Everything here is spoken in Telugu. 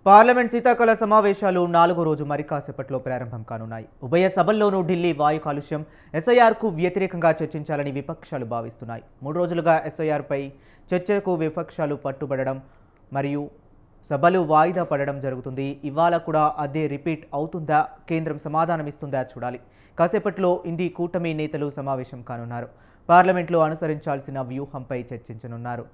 పార్లమెంట్ శీతాకాల సమావేశాలు 4వ రోజు మరి కాసేపట్లో ప్రారంభం కానున్నాయి. ఉభయ సభల్లోనూ ఢిల్లీ వాయు కాలుష్యం ఎస్ఐఆర్కు వ్యతిరేకంగా చర్చించాలని విపక్షాలు భావిస్తున్నాయి. 3 రోజులుగా ఎస్ఐఆర్పై చర్చకు విపక్షాలు పట్టుబడడం మరియు సభలు వాయిదా పడడం జరుగుతుంది. ఇవాళ కూడా అదే రిపీట్ అవుతుందా, కేంద్రం సమాధానం ఇస్తుందా చూడాలి. కాసేపట్లో ఇండి కూటమి నేతలు సమావేశం కానున్నారు. పార్లమెంట్లో అనుసరించాల్సిన వ్యూహంపై చర్చించనున్నారు.